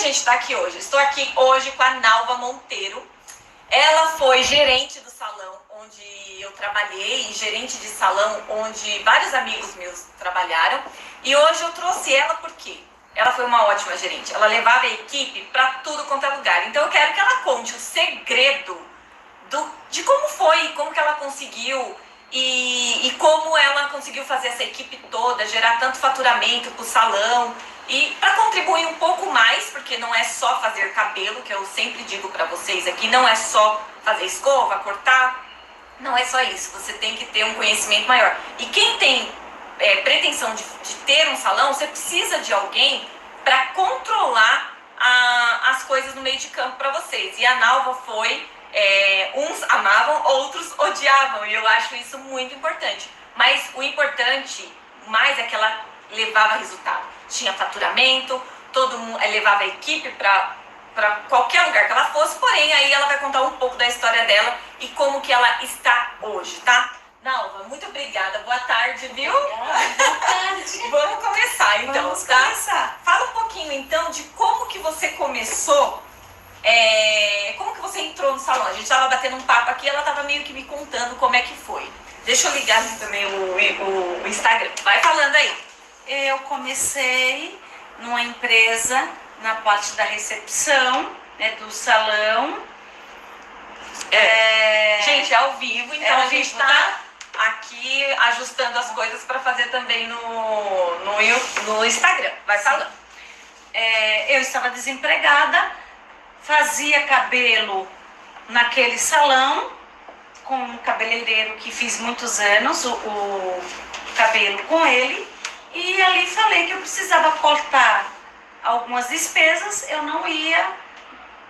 gente está aqui hoje? Estou aqui hoje com a Nalva Monteiro. Ela foi gerente do salão onde eu trabalhei, gerente de salão onde vários amigos meus trabalharam. E hoje eu trouxe ela porque ela foi uma ótima gerente. Ela levava a equipe para tudo quanto é lugar. Então eu quero que ela conte o segredo de como foi, como que ela conseguiu e como ela conseguiu fazer essa equipe toda, gerar tanto faturamento para o salão. E para contribuir um pouco mais, porque não é só fazer cabelo, que eu sempre digo para vocês aqui, não é só fazer escova, cortar, não é só isso, você tem que ter um conhecimento maior. E quem tem pretensão de ter um salão, você precisa de alguém para controlar as coisas no meio de campo para vocês. E a Nalva foi, uns amavam, outros odiavam, e eu acho isso muito importante. Mas o importante mais é que ela levava resultado. Tinha faturamento, todo mundo levava a equipe para qualquer lugar que ela fosse, porém aí ela vai contar um pouco da história dela e como que ela está hoje, tá? Nalva, muito obrigada, boa tarde, viu? Obrigada, boa tarde. Vamos começar então, Vamos tá? começar. Fala um pouquinho então de como que você começou, como que você entrou no salão. A gente tava batendo um papo aqui, ela tava meio que me contando como é que foi. Deixa eu ligar também o Instagram, vai falando aí. Eu comecei numa empresa na parte da recepção, né, do salão. Gente, é ao vivo, então ao a gente vivo, tá aqui ajustando as coisas para fazer também no Instagram. Vai falando. Eu estava desempregada, fazia cabelo naquele salão com um cabeleireiro que fiz muitos anos, o cabelo com ele. E ali falei que eu precisava cortar algumas despesas, eu não ia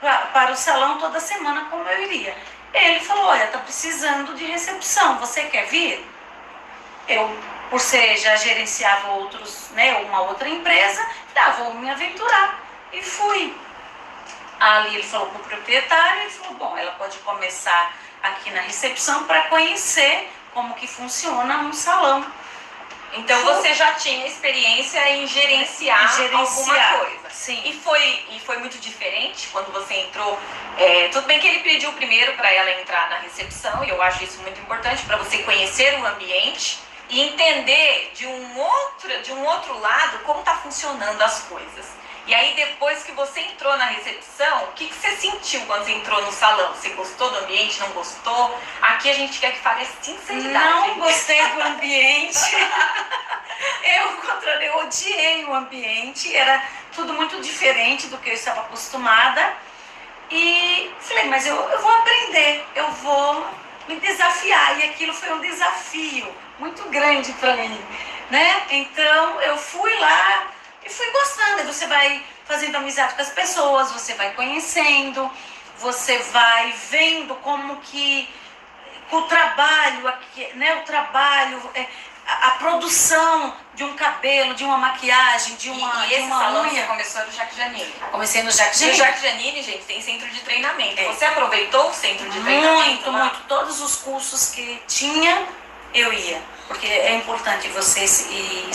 para o salão toda semana como eu iria. Ele falou, olha, tá precisando de recepção, você quer vir? Eu, por ser, já gerenciava outros, né, uma outra empresa, vou me aventurar. E fui. Ali ele falou para o proprietário, ele falou, bom, ela pode começar aqui na recepção para conhecer como que funciona um salão. Então você já tinha experiência em gerenciar alguma coisa. Sim. E foi muito diferente quando você entrou. Tudo bem que ele pediu primeiro para ela entrar na recepção, e eu acho isso muito importante para você conhecer o ambiente e entender de um outro lado como está funcionando as coisas. E aí depois que você entrou na recepção, o que você sentiu quando você entrou no salão? Você gostou do ambiente, não gostou? Aqui a gente quer que fale sinceridade. Não gostei do ambiente. Eu odiei o ambiente, era tudo muito diferente do que eu estava acostumada. E falei, mas eu vou aprender, eu vou me desafiar. E aquilo foi um desafio muito grande para mim, né? Então eu fui lá e fui gostando. Você vai fazendo amizade com as pessoas, você vai conhecendo, você vai vendo como que o trabalho aqui, né? O trabalho, a produção de um cabelo, de uma maquiagem, de uma esse de uma salão unha. Você começou no Jaque Janine. Comecei no Jaque Janine. No Jaque Janine, gente, tem centro de treinamento. Você aproveitou o centro de treinamento? Muito. Todos os cursos que tinha, eu ia. Porque é importante você se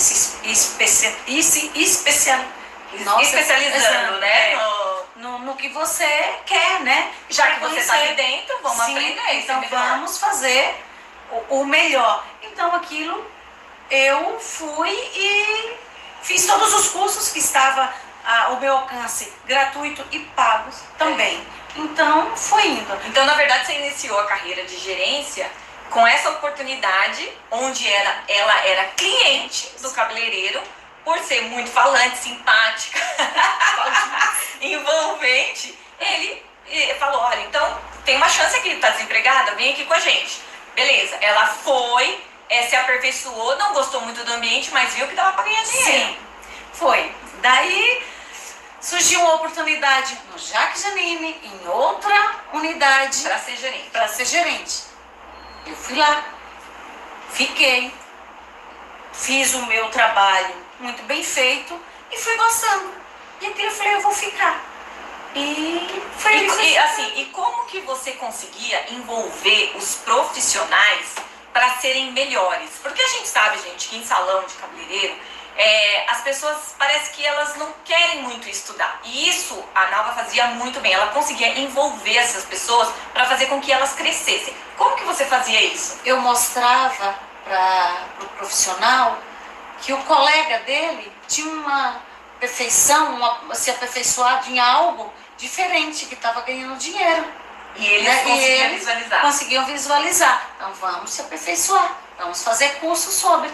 especializando, né? No que você quer, né? Já que você está ali dentro, vamos aprender. Então vamos fazer o melhor. Então aquilo eu fui e fiz todos os cursos que estava ao meu alcance, gratuito e pagos também. Então foi indo. Então na verdade você iniciou a carreira de gerência com essa oportunidade, onde ela era cliente do cabeleireiro, por ser muito falante, simpática, envolvente, ele falou, olha, então tem uma chance aqui, tá desempregada, vem aqui com a gente. Beleza, ela foi, se aperfeiçoou, não gostou muito do ambiente, mas viu que dava pra ganhar dinheiro. Sim, foi. Daí surgiu uma oportunidade no Jaque Janine, em outra unidade. Para ser gerente. Eu fui lá, fiquei, fiz o meu trabalho muito bem feito e fui gostando. E aquilo eu falei, eu vou ficar. E foi isso. E como que você conseguia envolver os profissionais para serem melhores? Porque a gente sabe, gente, que em salão de cabeleireiro, as pessoas parece que elas não querem muito estudar. E isso a Nalva fazia muito bem, ela conseguia envolver essas pessoas para fazer com que elas crescessem. Como que você fazia isso? Eu mostrava para o profissional que o colega dele tinha uma perfeição, se aperfeiçoado em algo diferente, que estava ganhando dinheiro. E eles conseguiam visualizar. Conseguiam visualizar. Então vamos se aperfeiçoar, vamos fazer curso sobre.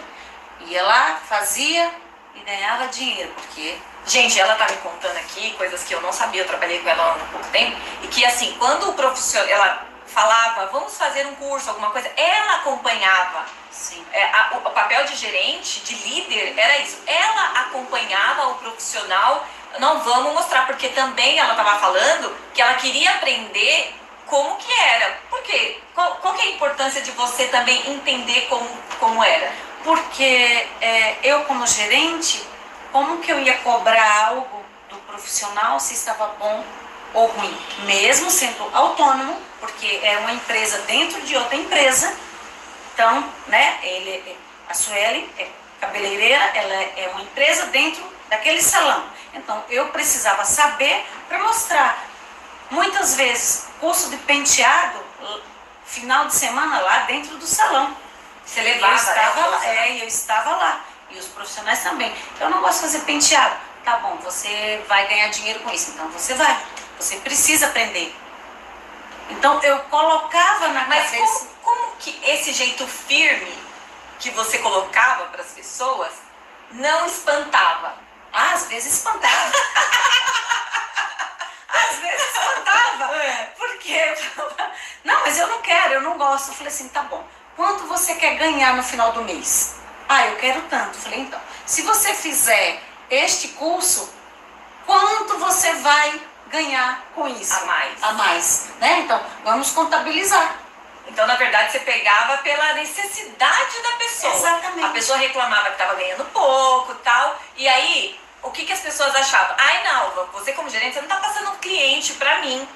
Ia lá, fazia e ganhava dinheiro, porque... Gente, ela tá me contando aqui coisas que eu não sabia, eu trabalhei com ela há pouco tempo, e que assim, quando o profissional, ela falava, vamos fazer um curso, alguma coisa, ela acompanhava. Sim. O papel de gerente, de líder, era isso. Ela acompanhava o profissional, não vamos mostrar, porque também ela estava falando que ela queria aprender como que era. Por quê? Qual que é a importância de você também entender como era? Porque eu, como gerente, como que eu ia cobrar algo do profissional se estava bom ou ruim? Mesmo sendo autônomo, porque é uma empresa dentro de outra empresa. Então, né, a Sueli é cabeleireira, ela é uma empresa dentro daquele salão. Então, eu precisava saber para mostrar. Muitas vezes, curso de penteado, final de semana lá dentro do salão. Você levava, eu estava lá. E os profissionais também. Eu não gosto de fazer penteado. Tá bom, você vai ganhar dinheiro com isso. Então, você vai. Você precisa aprender. Então, eu colocava na cabeça... Mas como que esse jeito firme que você colocava para as pessoas não espantava? Às vezes espantava. Às vezes espantava. Porque eu falava, não, mas eu não quero, eu não gosto. Eu falei assim, tá bom. Quanto você quer ganhar no final do mês? Ah, eu quero tanto. Eu falei, então, se você fizer este curso, quanto você vai ganhar com isso? A mais, né? Então, vamos contabilizar. Então, na verdade, você pegava pela necessidade da pessoa. Exatamente. A pessoa reclamava que estava ganhando pouco e tal. E aí, o que as pessoas achavam? Ai, Nalva, você como gerente, você não está passando um cliente para mim.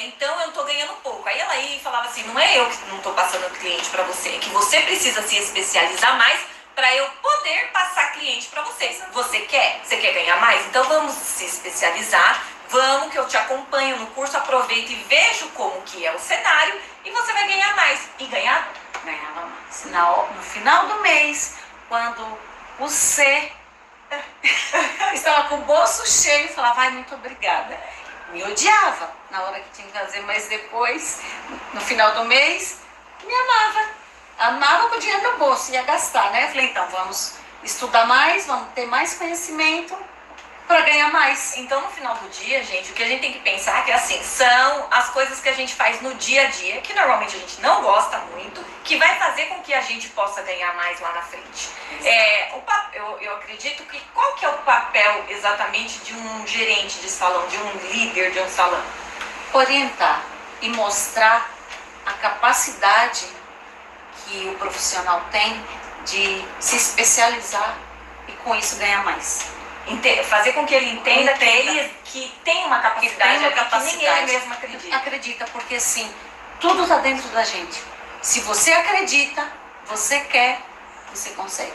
Então, eu não estou ganhando pouco. Aí ela ia e falava assim, não é eu que não estou passando um cliente para você. É que você precisa se especializar mais para eu poder passar cliente para você. Você quer? Você quer ganhar mais? Então, vamos se especializar. Vamos que eu te acompanho no curso, aproveito e vejo como que é o cenário e você vai ganhar mais. E ganhava? Ganhava mais. No final do mês, quando o C estava com o bolso cheio, falava, ai, muito obrigada. Me odiava na hora que tinha que fazer, mas depois, no final do mês, me amava. Amava com o dinheiro no bolso, ia gastar, né? Eu falei, então, vamos estudar mais, vamos ter mais conhecimento para ganhar mais. Então, no final do dia, gente, o que a gente tem que pensar é que, assim, são as coisas que a gente faz no dia a dia, que normalmente a gente não gosta muito, que vai fazer com que a gente possa ganhar mais lá na frente. Eu acredito que qual que é o papel exatamente de um gerente de salão, de um líder de um salão? Orientar e mostrar a capacidade que o profissional tem de se especializar e com isso ganhar mais. Fazer com que ele entenda que tem uma capacidade, que nem ele mesmo acredita. Acredita, porque assim, tudo está dentro da gente. Se você acredita, você quer, você consegue.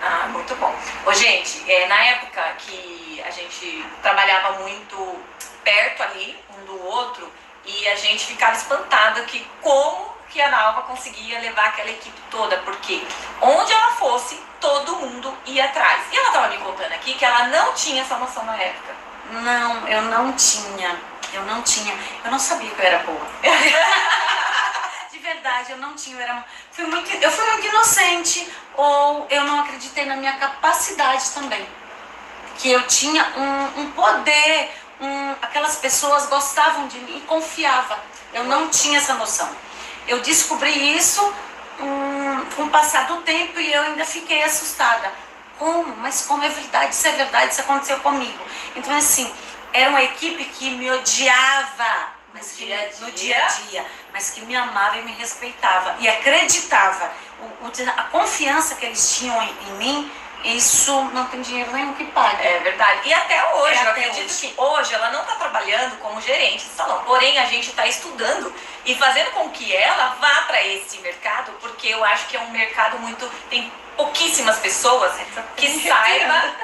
Ah, muito bom. Ô, gente, na época que a gente trabalhava muito perto ali, um do outro, e a gente ficava espantado que como que a Nalva conseguia levar aquela equipe toda, porque onde ela fosse, todo mundo ia atrás. E ela estava me contando aqui que ela não tinha essa noção na época. Não, eu não tinha. Eu não sabia que eu era boa. De verdade, eu não tinha. Eu fui muito inocente, ou eu não acreditei na minha capacidade também. Que eu tinha um poder, aquelas pessoas gostavam de mim e confiavam. Eu não tinha essa noção. Eu descobri isso com o passar do tempo e eu ainda fiquei assustada. Como? Mas como é verdade? Isso é verdade, isso aconteceu comigo. Então, assim, era uma equipe que me odiava no dia a dia, mas que me amava e me respeitava e acreditava. A confiança que eles tinham em mim, isso não tem dinheiro nenhum que pague. É verdade. E até hoje, eu acredito que hoje ela não está trabalhando como gerente de salão. Porém, a gente está estudando e fazendo com que ela vá para esse mercado, porque eu acho que é um mercado tem pouquíssimas pessoas que saibam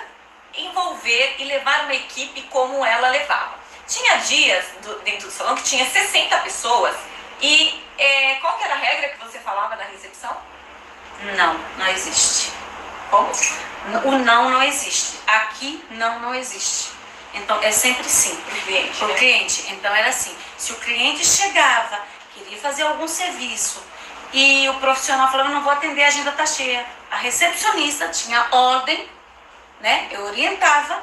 envolver e levar uma equipe como ela levava. Tinha dias dentro do salão que tinha 60 pessoas e qual que era a regra que você falava na recepção? Não existe. Como? O não existe. Aqui não existe. Então é sempre sim. Pro cliente, Pro né? cliente. Então era assim. Se o cliente chegava, queria fazer algum serviço e o profissional falava, não vou atender, a agenda tá cheia. A recepcionista tinha ordem, né? Eu orientava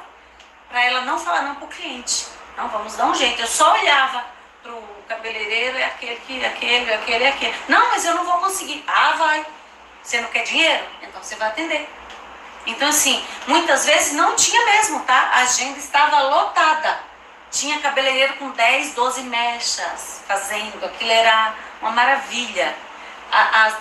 para ela não falar não pro cliente. Não, vamos dar um jeito. Eu só olhava pro cabeleireiro, é aquele. Não, mas eu não vou conseguir. Ah, vai. Você não quer dinheiro? Então você vai atender. Então, assim, muitas vezes não tinha mesmo, tá? A agenda estava lotada. Tinha cabeleireiro com 10, 12 mechas fazendo. Aquilo era uma maravilha.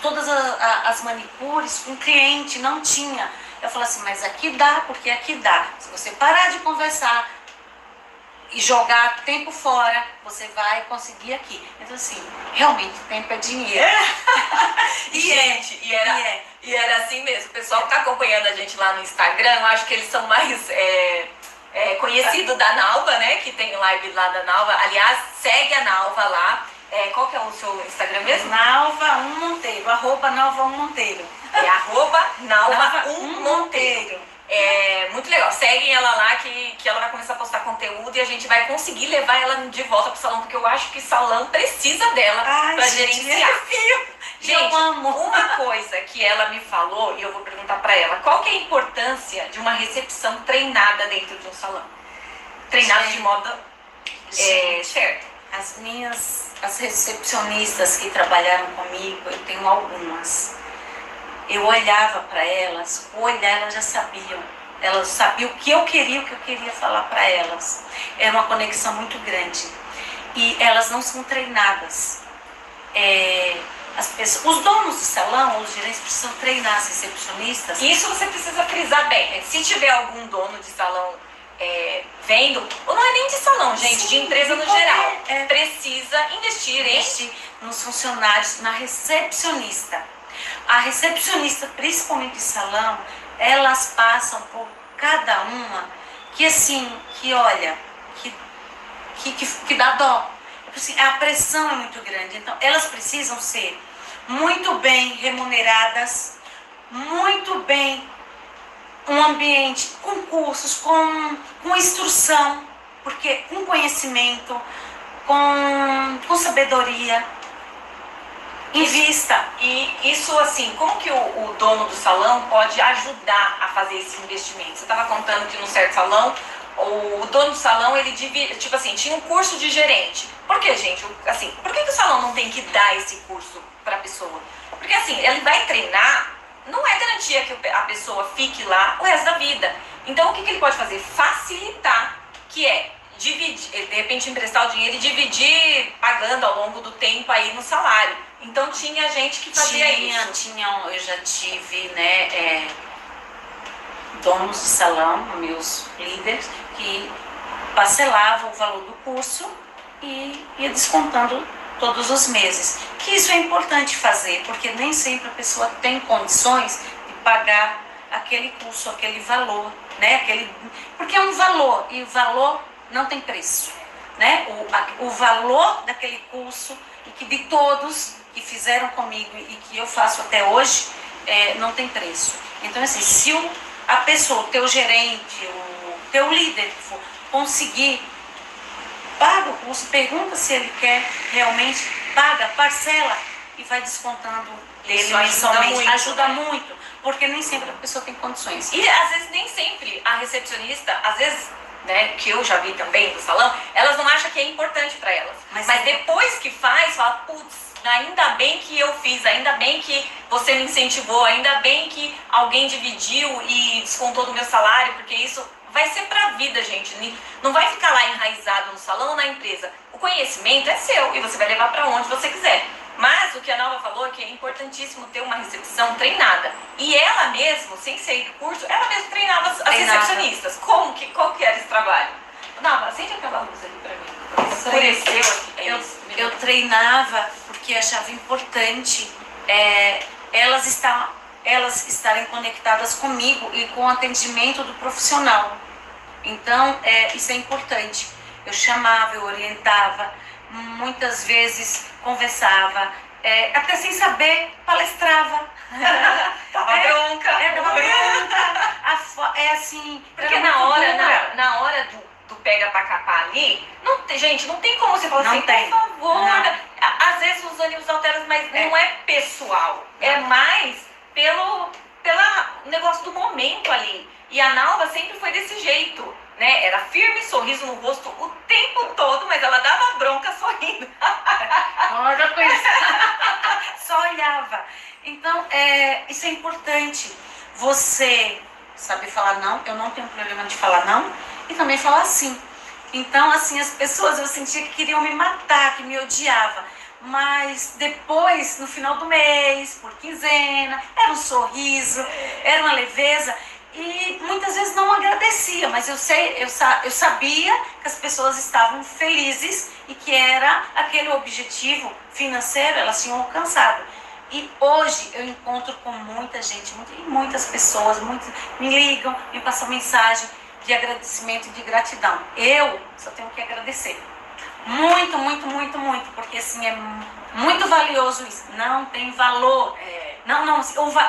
Todas as manicures com cliente, não tinha. Eu falei assim, mas aqui dá, porque aqui dá. Se você parar de conversar e jogar tempo fora, você vai conseguir aqui. Então, assim, realmente, tempo é dinheiro. E era assim mesmo. O pessoal que tá acompanhando a gente lá no Instagram, eu acho que eles são mais conhecidos da Nalva, né? Que tem live lá da Nalva. Aliás, segue a Nalva lá. Qual que é o seu Instagram mesmo? Nalva1Monteiro, @Nalva1Monteiro. @Nalva1Monteiro. Muito legal. Seguem ela lá que ela vai começar a postar conteúdo e a gente vai conseguir levar ela de volta pro salão, porque eu acho que salão precisa dela pra gerenciar. Gente, eu amo. Uma coisa que ela me falou, e eu vou perguntar pra ela, qual que é a importância de uma recepção treinada dentro de um salão? Treinada de modo certo. As recepcionistas que trabalharam comigo, eu tenho algumas. Eu olhava para elas, elas já sabiam. Elas sabiam o que eu queria falar para elas. Era uma conexão muito grande. E elas não são treinadas. Os donos do salão, os gerentes precisam treinar as recepcionistas. Isso você precisa frisar bem. Se tiver algum dono de salão vendo, ou não é nem de salão, gente, sim, de empresa no geral, precisa investir nos funcionários, na recepcionista. A recepcionista, principalmente de salão, elas passam por cada uma que assim, que olha, que dá dó. Assim, a pressão é muito grande, então elas precisam ser muito bem remuneradas, muito bem, um ambiente com cursos, com instrução, porque com conhecimento, com sabedoria. Invista. E isso, assim, como que o dono do salão pode ajudar a fazer esse investimento? Você estava contando que num certo salão, o dono do salão, ele divide, tipo assim, tinha um curso de gerente. Por que, gente? Assim, por que o salão não tem que dar esse curso para a pessoa? Porque, assim, ele vai treinar, não é garantia que a pessoa fique lá o resto da vida. Então, o que ele pode fazer? Facilitar, que é dividir, de repente emprestar o dinheiro e dividir pagando ao longo do tempo aí no salário. Então tinha gente que fazia isso. Eu já tive, né, donos de salão, meus líderes, que parcelavam o valor do curso e ia descontando todos os meses. Que isso é importante fazer, porque nem sempre a pessoa tem condições de pagar aquele curso, aquele valor, né? Porque é um valor, e o valor não tem preço, né? O valor daquele curso, e que de todos que fizeram comigo e que eu faço até hoje, não tem preço. Então, assim, se a pessoa, o teu gerente, o teu líder conseguir, paga o curso, pergunta se ele quer realmente, paga, parcela e vai descontando dele mensalmente. Ajuda muito, porque nem sempre a pessoa tem condições. E às vezes nem sempre a recepcionista, às vezes, né, que eu já vi também no salão, elas não acham que é importante para elas. Mas depois que faz, fala, putz, ainda bem que eu fiz, ainda bem que você me incentivou, ainda bem que alguém dividiu e descontou do meu salário, porque isso vai ser pra vida, gente. Não vai ficar lá enraizado no salão ou na empresa. O conhecimento é seu e você vai levar pra onde você quiser. Mas o que a Nalva falou é que é importantíssimo ter uma recepção treinada. E ela mesmo, sem sair do curso, ela mesmo treinava as recepcionistas. Qual que era esse trabalho? Nalva, acende aquela luz ali pra mim. Escureceu aqui. Eu treinava porque achava importante elas estarem conectadas comigo e com o atendimento do profissional. Então, isso é importante. eu chamava, eu orientava, muitas vezes conversava, até sem saber, palestrava. Dava bronca. Dava bronca. Assim, porque na hora do pega pra capar ali, gente, não tem como você falar assim, por favor. Às vezes os ânimos alteram, mas não é pessoal. É mais pelo negócio do momento ali. E a Nalva sempre foi desse jeito, né? Era firme, sorriso no rosto o tempo todo, mas ela dava bronca sorrindo. Olha com isso. Só olhava. Então, isso é importante. Você saber falar não. Eu não tenho problema de falar não. E também falar sim. Então, assim, as pessoas, eu sentia que queriam me matar, que me odiavam. Mas depois, no final do mês, por quinzena, era um sorriso, era uma leveza. E muitas vezes não agradecia, mas eu sabia que as pessoas estavam felizes e que era aquele objetivo financeiro, elas tinham alcançado. E hoje eu encontro com muita gente, muitas pessoas, me ligam, me passam mensagem de agradecimento e de gratidão. Eu só tenho que agradecer. Muito, muito, muito, muito, porque assim é muito valioso isso. Não tem valor.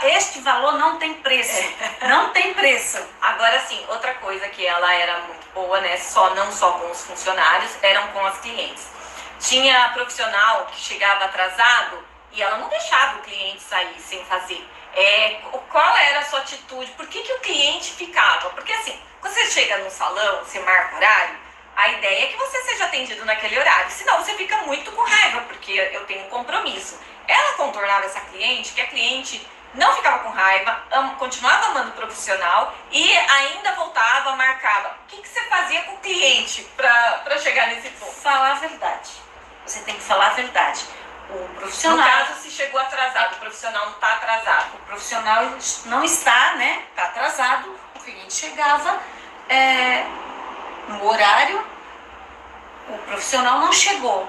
Este valor não tem preço. Não tem preço. Agora sim, outra coisa que ela era muito boa, né? Não só com os funcionários, eram com as clientes. Tinha profissional que chegava atrasado e ela não deixava o cliente sair sem fazer. Qual era a sua atitude? Por que o cliente ficava? Porque assim, quando você chega no salão, você marca horário, a ideia é que você seja atendido naquele horário, senão você fica muito com raiva, porque eu tenho um compromisso. Ela contornava essa cliente, que a cliente não ficava com raiva, continuava amando o profissional e ainda voltava, marcava. O que você fazia com o cliente para chegar nesse ponto? Falar a verdade. Você tem que falar a verdade. O profissional... No caso, se chegou atrasado, o profissional não está atrasado. O profissional não está, né? Está atrasado. O cliente chegava no horário, o profissional não chegou.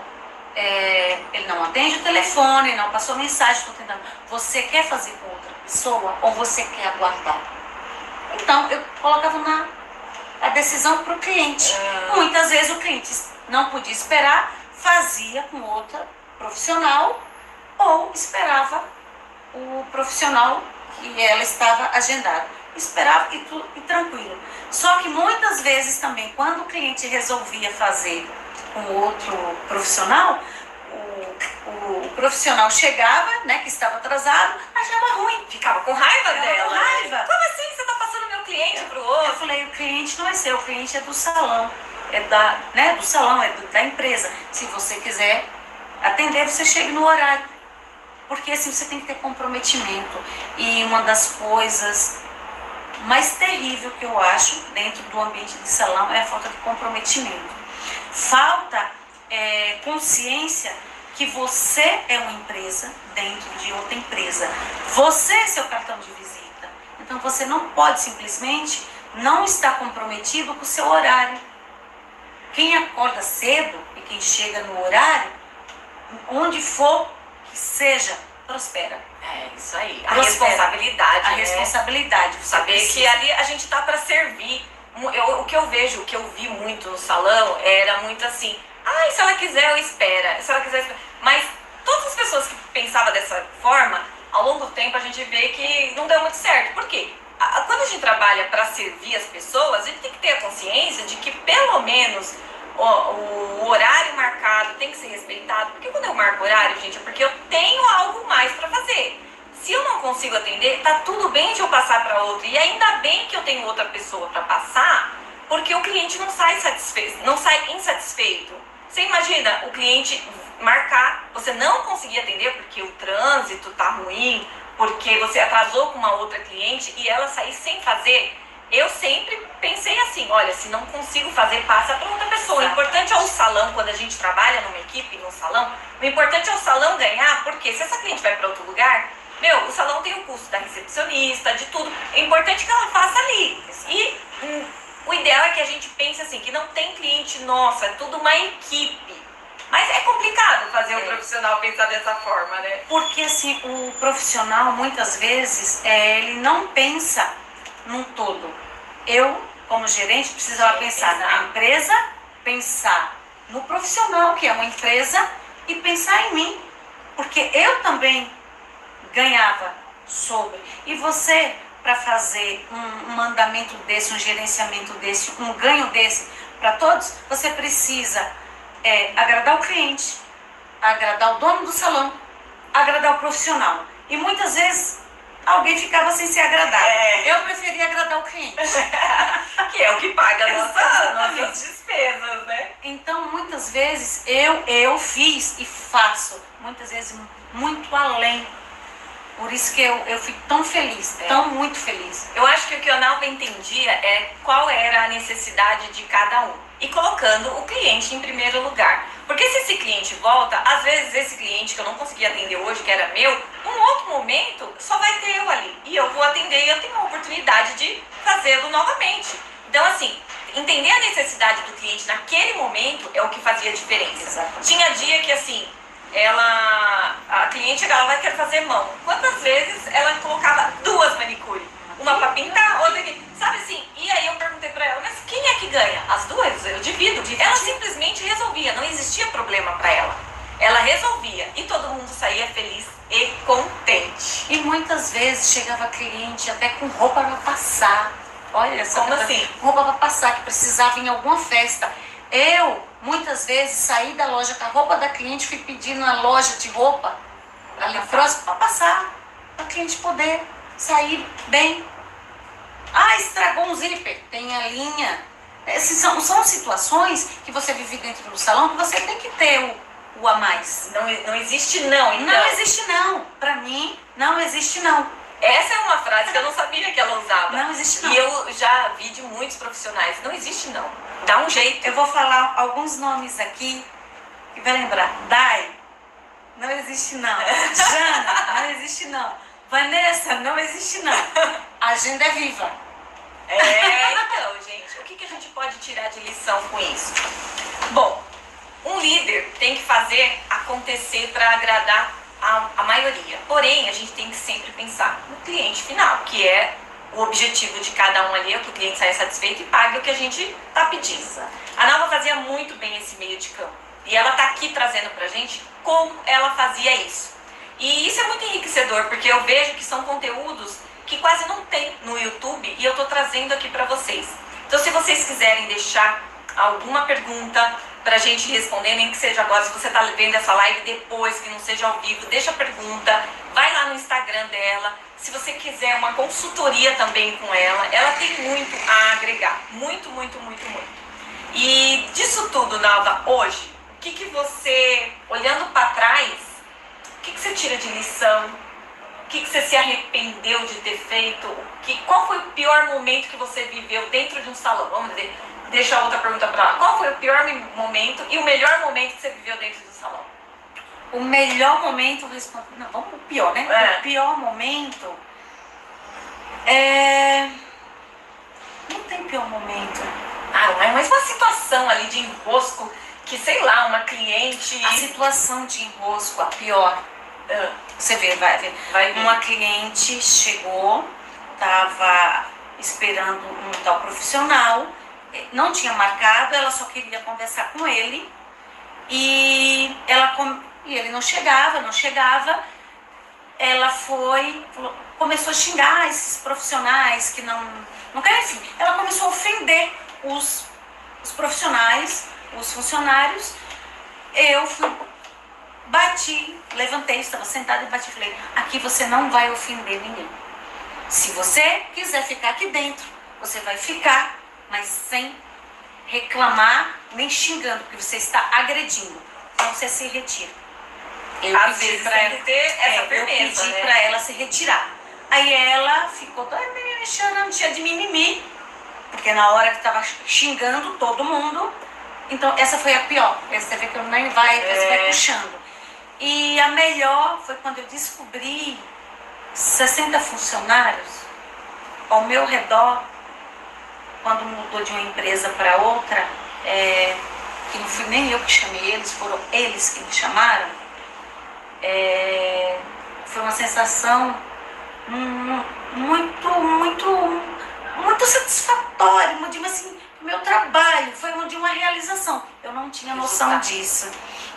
Ele não atende o telefone, não passou mensagem, estou tentando. Você quer fazer com outra pessoa ou você quer aguardar? Então, eu colocava a decisão para o cliente. Muitas vezes o cliente não podia esperar, fazia com outra profissional ou esperava o profissional que ela estava agendado. Esperava e tranquilo. Só que muitas vezes também, quando o cliente resolvia fazer com outro profissional, o profissional chegava, né, que estava atrasado, achava ruim. Ficava com raiva dela. Com raiva. Como assim você está passando meu cliente para o outro? Eu falei, o cliente não é seu, o cliente é do salão. Do salão, da empresa. Se você quiser atender, você chega no horário. Porque assim, você tem que ter comprometimento. E uma das coisas mais terrível que eu acho dentro do ambiente de salão é a falta de comprometimento. Falta consciência que você é uma empresa dentro de outra empresa. Você é seu cartão de visita. Então você não pode simplesmente não estar comprometido com o seu horário. Quem acorda cedo e quem chega no horário, onde for que seja, prospera. É isso aí. A Prospera. Responsabilidade. A responsabilidade. Saber que ali a gente tá para servir. O que eu vejo, o que eu vi muito no salão era muito assim, se ela quiser eu espero, se ela quiser eu espero. Mas todas as pessoas que pensavam dessa forma, ao longo do tempo a gente vê que não deu muito certo. Por quê? Quando a gente trabalha para servir as pessoas, a gente tem que ter a consciência de que pelo menos o horário marcado tem que ser respeitado. Porque quando eu marco horário, gente, é porque eu tenho algo mais para fazer. Se eu não consigo atender, tá tudo bem de eu passar para outra. E ainda bem que eu tenho outra pessoa para passar, porque o cliente não sai satisfeito, não sai insatisfeito. Você imagina o cliente marcar, você não conseguir atender porque o trânsito tá ruim, porque você atrasou com uma outra cliente e ela sair sem fazer. Eu sempre pensei assim, olha, se não consigo fazer, passa para outra pessoa. O importante é o salão, quando a gente trabalha numa equipe, num salão, o importante é o salão ganhar, porque se essa cliente vai para outro lugar, o salão tem o custo da recepcionista, de tudo. É importante que ela faça ali. E o ideal é que a gente pense assim, que não tem cliente nosso, é tudo uma equipe. Mas é complicado fazer o profissional pensar dessa forma, né? Porque assim, o profissional, muitas vezes, ele não pensa num todo. Eu, como gerente, precisava pensar na empresa pensar no profissional, que é uma empresa, e pensar em mim, porque eu também ganhava sobre. E você, para fazer um mandamento desse, um gerenciamento desse, um ganho desse para todos, você precisa agradar o cliente, agradar o dono do salão, agradar o profissional. E muitas vezes alguém ficava sem ser agradado. Eu preferia agradar o cliente. Que é o que paga nossas despesas, né? Então, muitas vezes, eu fiz e faço, muitas vezes, muito além. Por isso que eu fico tão feliz, tão muito feliz. Eu acho que o que a Nalva entendia é qual era a necessidade de cada um. E colocando o cliente em primeiro lugar. Porque se esse cliente volta, às vezes esse cliente que eu não consegui atender hoje, que era meu, num outro momento só vai ter eu ali. E eu vou atender e eu tenho a oportunidade de fazê-lo novamente. Então, assim, entender a necessidade do cliente naquele momento é o que fazia a diferença. Exatamente. Tinha dia que, assim, a cliente chegava e quer fazer mão. Quantas vezes ela colocava 2 manicure? Uma pra pintar, outra aqui. Sabe assim? E aí eu perguntei pra ela, mas quem é que ganha? As duas? Eu divido. Ela simplesmente resolvia, não existia problema pra ela. Ela resolvia e todo mundo saía feliz e contente. E muitas vezes chegava cliente até com roupa pra passar. Olha só. Como assim? Roupa pra passar, que precisava em alguma festa. Eu, muitas vezes, saí da loja com a roupa da cliente, fui pedir na loja de roupa, ali próximo, pra passar. Pra cliente poder sair bem. Ah, estragou um zíper, tem a linha. Essas são situações que você vive dentro do salão que você tem que ter o a mais. Não existe não, então. Não existe não. Pra mim, não existe não. Essa é uma frase que eu não sabia que ela usava. Não existe não. E eu já vi de muitos profissionais. Não existe não. Dá um jeito. Eu vou falar alguns nomes aqui que vai lembrar. Dai, não existe não. Jana, não existe não. Vanessa, não existe não. A agenda é viva. Então, gente, o que a gente pode tirar de lição com isso? Bom, um líder tem que fazer acontecer para agradar a maioria. Porém, a gente tem que sempre pensar no cliente final, que é o objetivo de cada um ali, é que o cliente saia satisfeito e pague o que a gente está pedindo. A Nalva fazia muito bem esse meio de campo. E ela está aqui trazendo pra gente como ela fazia isso. E isso é muito enriquecedor, porque eu vejo que são conteúdos que quase não tem no YouTube e eu estou trazendo aqui para vocês. Então, se vocês quiserem deixar alguma pergunta pra gente responder, nem que seja agora, se você tá vendo essa live depois, que não seja ao vivo, deixa a pergunta, vai lá no Instagram dela. Se você quiser uma consultoria também com ela tem muito a agregar, muito, muito, muito, muito. E disso tudo, Nalva, hoje, o que você, olhando para trás, o que você tira de lição? O que você se arrependeu de ter feito? Qual foi o pior momento que você viveu dentro de um salão? Vamos dizer, deixa a outra pergunta para lá. Qual foi o pior momento e o melhor momento que você viveu dentro do salão? O melhor momento, não, vamos pro pior, né? O pior momento não tem pior momento. Mas uma situação ali de enrosco que, sei lá, uma cliente... A situação de enrosco, a pior. Você vê, vai ver. Uma cliente chegou, estava esperando um tal profissional, não tinha marcado, ela só queria conversar com ele e ele não chegava. Ela começou a xingar esses profissionais que não querem, enfim. Ela começou a ofender os profissionais, os funcionários. Eu bati, levantei, estava sentada e bati e falei: aqui você não vai ofender ninguém. Se você quiser ficar aqui dentro, você vai ficar, mas sem reclamar nem xingando, porque você está agredindo. Então você se retira. Eu pedi para ela ter essa firmeza, eu pedi para ela se retirar. Aí ela ficou toda me chorando, cheia de mimimi, porque na hora que estava xingando todo mundo. Então essa foi a pior. Você vê que eu nem você vai puxando. E a melhor foi quando eu descobri 60 funcionários ao meu redor, quando mudou de uma empresa para outra, que não fui nem eu que chamei eles, foram eles que me chamaram. Foi uma sensação muito, muito, muito satisfatória, assim, meu trabalho, foi de uma realização. Eu não tinha noção disso,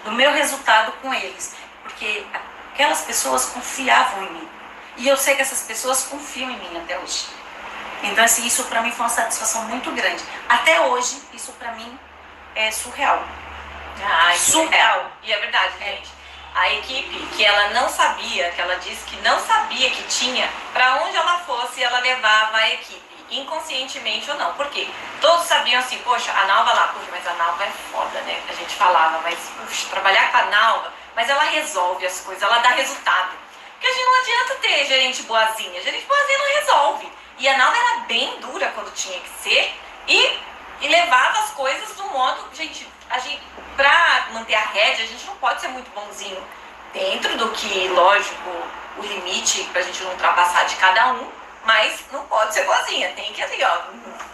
do meu resultado com eles, porque aquelas pessoas confiavam em mim. E eu sei que essas pessoas confiam em mim até hoje. Então, assim, isso pra mim foi uma satisfação muito grande. Até hoje, isso pra mim é surreal. Surreal. E é verdade, gente. A equipe que ela não sabia, que ela disse que não sabia que tinha, pra onde ela fosse, ela levava a equipe, inconscientemente ou não. Por quê? Todos sabiam assim, poxa, a Nalva lá, poxa, mas a Nalva é foda, né? A gente falava, mas puxa, trabalhar com a Nalva, mas ela resolve as coisas, ela dá resultado. Porque a gente não adianta ter gerente boazinha, gerente boazinha não resolve. E a Nalva era bem dura quando tinha que ser e levava as coisas do modo, gente, pra manter a rédea, a gente não pode ser muito bonzinho. Dentro do que, lógico, o limite pra gente não ultrapassar de cada um, mas não pode ser boazinha. Tem que ali, ó,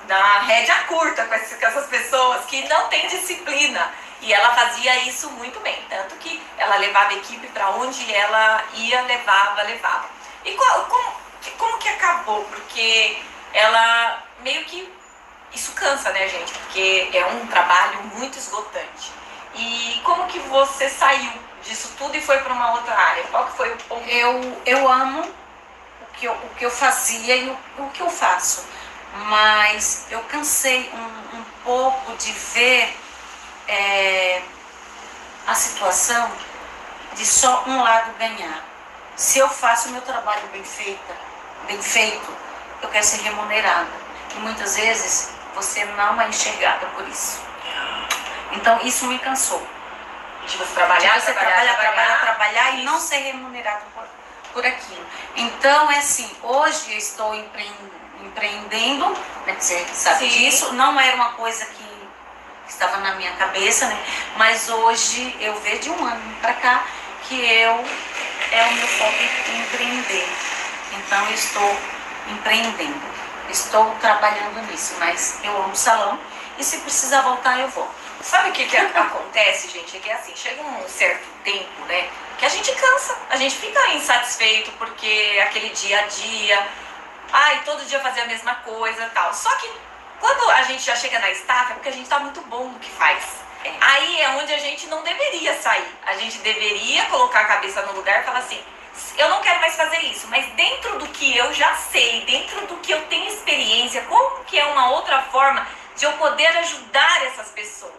dar rédea curta com essas pessoas que não têm disciplina. E ela fazia isso muito bem. Tanto que ela levava a equipe pra onde ela ia, levava. E como que acabou? Porque ela meio que... Isso cansa, né, gente? Porque é um trabalho muito esgotante. E como que você saiu disso tudo e foi para uma outra área? Qual que foi o ponto? Eu amo o que eu fazia e o que eu faço. Mas eu cansei um pouco de ver a situação de só um lado ganhar. Se eu faço o meu trabalho bem feito, eu quero ser remunerada. E muitas vezes você não é enxergada por isso. Então isso me cansou. De você trabalhar e não ser remunerado por aquilo. Então é assim, hoje eu estou empreendendo, né, você sabe disso, não era uma coisa que estava na minha cabeça, né? Mas hoje eu vejo de um ano para cá que é o meu foco em empreender. Então eu estou empreendendo. Estou trabalhando nisso, mas eu amo salão e se precisar voltar, eu vou. Sabe o que acontece, gente? É que assim, chega um certo tempo, né? Que a gente cansa, a gente fica insatisfeito porque aquele dia a dia, todo dia fazer a mesma coisa e tal. Só que quando a gente já chega na estafa é porque a gente tá muito bom no que faz. Aí é onde a gente não deveria sair. A gente deveria colocar a cabeça no lugar e falar assim, eu não quero mais fazer isso, mas dentro do que eu já sei, dentro do que eu tenho experiência, como que é uma outra forma de eu poder ajudar essas pessoas?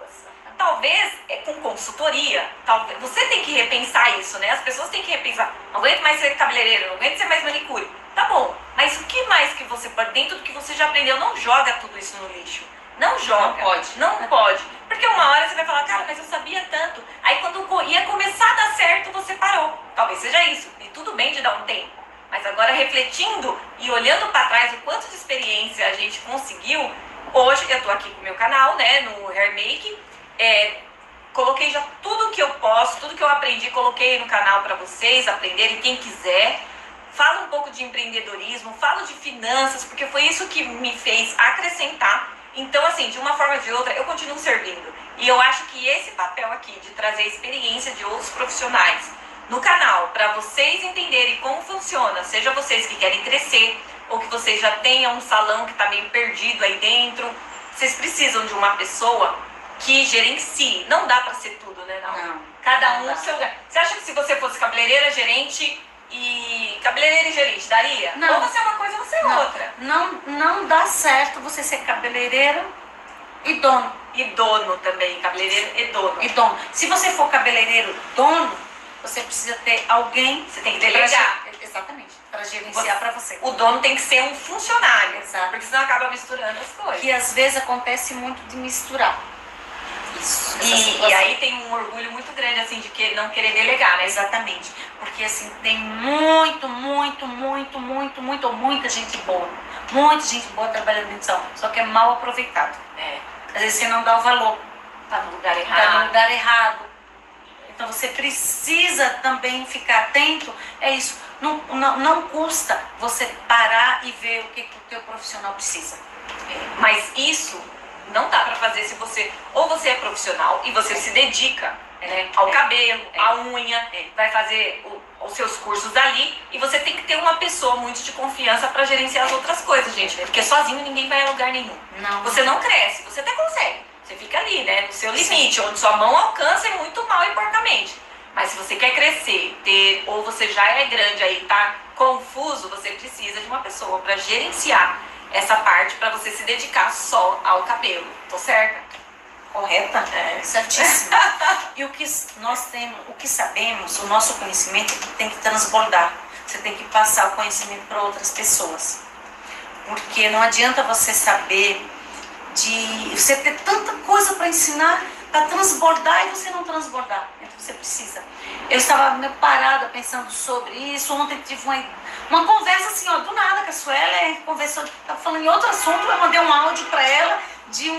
Talvez com consultoria, talvez você tem que repensar isso, né? As pessoas têm que repensar, não aguento mais ser cabeleireiro, não aguento ser mais manicure. Tá bom, mas o que mais que você pode, dentro do que você já aprendeu, não joga tudo isso no lixo. Não joga. Não pode. Porque uma hora você vai falar, cara, mas eu sabia tanto. Aí quando ia começar a dar certo, você parou. Talvez seja isso. E tudo bem de dar um tempo. Mas agora refletindo e olhando para trás o quanto de experiência a gente conseguiu, hoje eu tô aqui com o meu canal, né, no Hair Make. Coloquei já tudo que eu posso, tudo que eu aprendi, coloquei no canal para vocês aprenderem, quem quiser. Falo um pouco de empreendedorismo, falo de finanças, porque foi isso que me fez acrescentar. Então, assim, de uma forma ou de outra, eu continuo servindo. E eu acho que esse papel aqui, de trazer a experiência de outros profissionais no canal, para vocês entenderem como funciona, seja vocês que querem crescer, ou que vocês já tenham um salão que está meio perdido aí dentro, vocês precisam de uma pessoa que gerencie. Não dá para ser tudo, né? Não. Cada um no seu lugar. Você acha que se você fosse cabeleireira, gerente... cabeleireira e gerente, daria? Não. Ou você é uma coisa ou você é outra? Não dá certo você ser cabeleireiro e dono. E dono também, cabeleireiro e dono. E dono. Se você for cabeleireiro dono, você precisa ter alguém... Você tem que delegar. Exatamente. Para gerenciar para você. O dono tem que ser um funcionário. Exato. Porque senão acaba misturando as coisas. Que às vezes acontece muito de misturar. Isso. E aí tem um orgulho muito grande, assim, de não querer delegar, né? Exatamente. Porque, assim, tem muita gente boa. Muita gente boa trabalhando em salão. Só que é mal aproveitado. Às vezes você não dá o valor. Tá no lugar errado. Tá no lugar errado. Então você precisa também ficar atento. É isso. Não custa você parar e ver o que o teu profissional precisa. Mas isso não dá pra fazer se você... Ou você é profissional e você se dedica, né, ao cabelo, à unha, vai fazer os seus cursos ali e você tem que ter uma pessoa muito de confiança para gerenciar as outras coisas, gente, porque sozinho ninguém vai a lugar nenhum. Não. Você não cresce, você até consegue, você fica ali, né, no seu limite, onde sua mão alcança e muito mal e porcamente. Mas se você quer crescer, ou você já é grande aí, tá confuso, você precisa de uma pessoa para gerenciar essa parte, para você se dedicar só ao cabelo. Tô certa? Correta? É. Certíssimo. E o que nós temos, o que sabemos, o nosso conhecimento tem que transbordar. Você tem que passar o conhecimento para outras pessoas. Porque não adianta você saber você ter tanta coisa para ensinar, para transbordar e você não transbordar. Então você precisa. Eu estava meio parada pensando sobre isso. Ontem tive uma conversa assim, ó, do nada, com a Sueli conversou, estava falando em outro assunto, eu mandei um áudio para ela de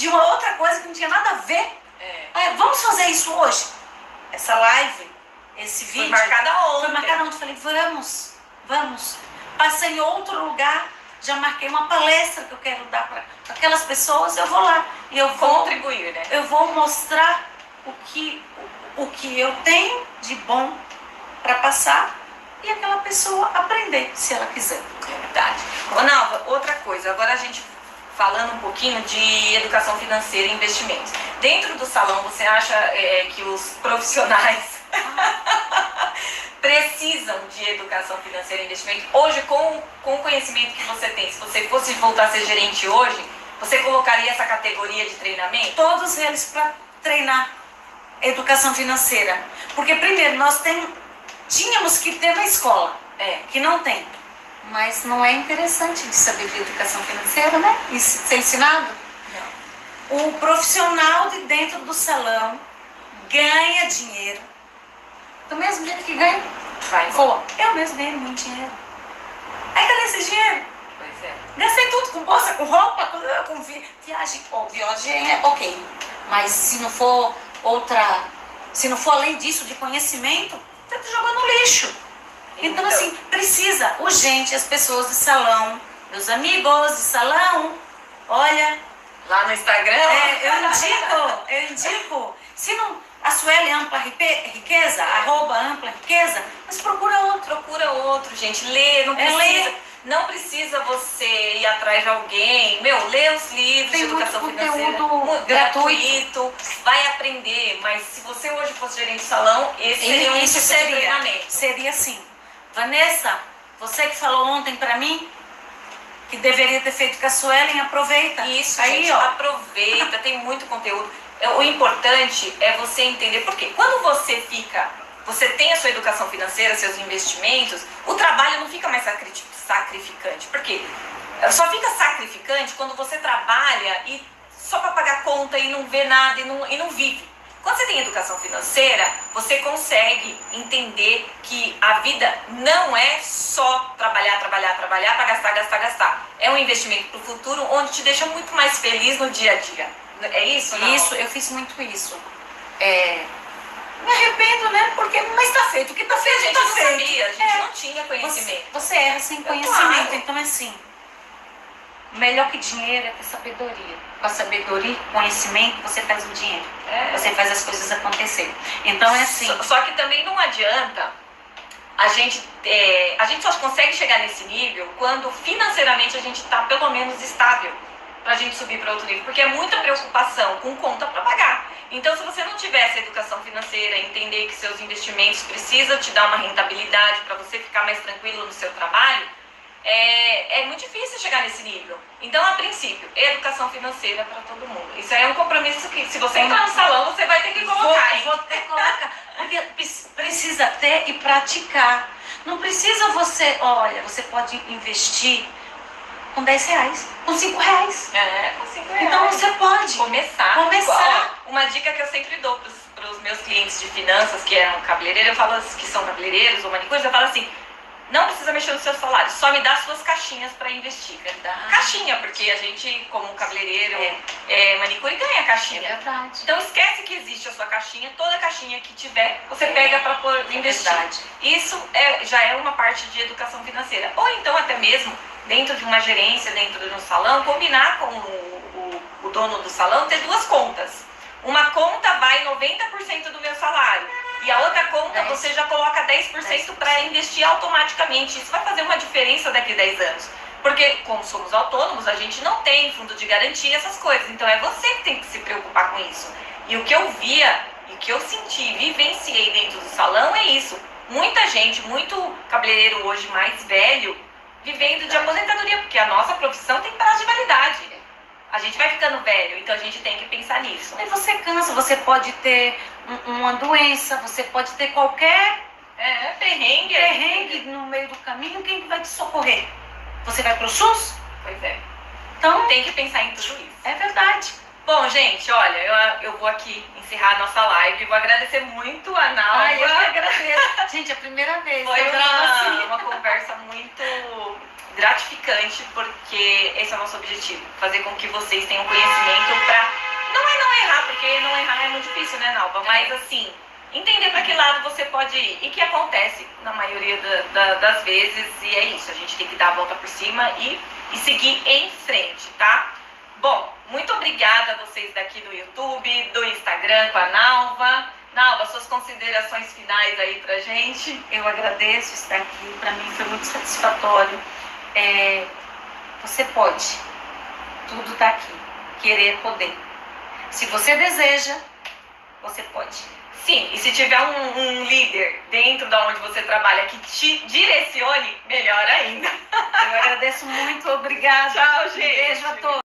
uma outra coisa que não tinha nada a ver. Aí, vamos fazer isso hoje? Essa live, esse vídeo. Foi marcada ontem. Foi marcada ontem. Falei, vamos. Passei em outro lugar, já marquei uma palestra que eu quero dar para aquelas pessoas, eu vou lá. E eu vou contribuir, né? Eu vou mostrar o que eu tenho de bom para passar e aquela pessoa aprender, se ela quiser. É verdade. Ô, Nalva, outra coisa, agora a gente falando um pouquinho de educação financeira e investimentos. Dentro do salão, você acha que os profissionais precisam de educação financeira e investimento? Hoje, com o conhecimento que você tem, se você fosse voltar a ser gerente hoje, você colocaria essa categoria de treinamento? Todos eles para treinar educação financeira. Porque primeiro, nós tínhamos que ter na escola, que não tem. Mas não é interessante de saber de educação financeira, né? E ser ensinado? Não. O profissional de dentro do salão ganha dinheiro. Do mesmo jeito que ganha. Eu mesmo ganhei muito dinheiro. Aí cadê esse dinheiro? Pois é. Gastei tudo com bolsa, com roupa, com viagem. Viagem é ok. Mas se não for além disso de conhecimento, você tá jogando no lixo. Então, assim, precisa, urgente, as pessoas de salão, meus amigos de salão, olha... Lá no Instagram? Eu indico. Se não, a Sueli Ampla Riqueza, @AmplaRiqueza, mas procura outro, gente. Lê, não precisa você ir atrás de alguém. Lê os livros de educação financeira. Conteúdo gratuito. Vai aprender, mas se você hoje fosse gerente de salão, esse seria um tipo de treinamento. Seria assim. Vanessa, você que falou ontem pra mim que deveria ter feito com a Suelen, aproveita. Isso, aí, gente, ó. aproveita, tem muito conteúdo. O importante é você entender, porque quando você tem a sua educação financeira, seus investimentos, o trabalho não fica mais sacrificante. Por quê? Só fica sacrificante quando você trabalha e só para pagar conta e não vê nada e não vive. Quando você tem educação financeira, você consegue entender que a vida não é só trabalhar para gastar. É um investimento para o futuro onde te deixa muito mais feliz no dia a dia. É isso, não? Isso, eu fiz muito isso. Me arrependo, né? Mas tá feito. O que tá feito, a gente tá não feito. sabia, a gente não tinha conhecimento. Você erra sem conhecimento, então assim... Melhor que dinheiro é ter sabedoria. Com a sabedoria, conhecimento, você faz o dinheiro. Você faz as coisas acontecerem. Então é assim. Só que também não adianta a gente só consegue chegar nesse nível quando financeiramente a gente está pelo menos estável pra gente subir para outro nível. Porque é muita preocupação com conta para pagar. Então, se você não tiver essa educação financeira, entender que seus investimentos precisam te dar uma rentabilidade para você ficar mais tranquilo no seu trabalho, é muito difícil chegar nesse nível. Então, a princípio, educação financeira para todo mundo. Isso é um compromisso que, se você entrar no salão, você vai ter que colocar. Vou ter que colocar. Porque precisa ter e praticar. Não precisa você pode investir com R$10, com R$5. Com R$5. Então, você pode começar. Ó, uma dica que eu sempre dou para os meus clientes de finanças, que eram cabeleireiros, eu falo que são cabeleireiros ou manicures, eu falo assim: não precisa mexer no seu salário, só me dá suas caixinhas para investir. Caixinha, porque a gente, como cabeleireiro, manicure, ganha caixinha. É verdade. Então esquece que existe a sua caixinha, toda caixinha que tiver, você pega para investir. Verdade. Isso já é uma parte de educação financeira. Ou então até mesmo, dentro de uma gerência, dentro de um salão, combinar com o dono do salão, ter duas contas. Uma conta vai 90% do meu salário E a outra conta 10. você já coloca 10% para investir automaticamente. Isso vai fazer uma diferença daqui a 10 anos. Porque, como somos autônomos, a gente não tem fundo de garantia, essas coisas. Então, é você que tem que se preocupar com isso. E o que eu via, e o que eu senti, vivenciei dentro do salão é isso. Muita gente, muito cabeleireiro hoje mais velho, vivendo de aposentadoria, porque a nossa profissão tem prazo de validade. A gente vai ficando velho, então a gente tem que pensar nisso. Aí você cansa, você pode ter uma doença, você pode ter qualquer perrengue no meio do caminho, quem que vai te socorrer? Você vai pro SUS? Pois é. Então, Tem que pensar em tudo isso. é verdade. Bom, gente, olha, eu vou aqui encerrar a nossa live. Vou agradecer muito a Nalva. Ai, eu que agradeço. Gente, é a primeira vez Foi que eu gravo assim. uma conversa muito gratificante, porque esse é o nosso objetivo. Fazer com que vocês tenham conhecimento pra não errar, porque não errar é muito difícil, né, Nalva? Mas assim, entender para que lado você pode ir. E que acontece na maioria das vezes. E é isso, a gente tem que dar a volta por cima e seguir em frente, tá? Bom, muito obrigada a vocês daqui do YouTube, do Instagram com a Nalva. Nalva, suas considerações finais aí pra gente. Eu agradeço estar aqui, para mim foi muito satisfatório. Você pode, tudo está aqui, querer, poder. Se você deseja, você pode. Sim, e se tiver um líder dentro da onde você trabalha que te direcione, melhor ainda. Eu agradeço muito, obrigada. Tchau, gente. Um beijo a todos.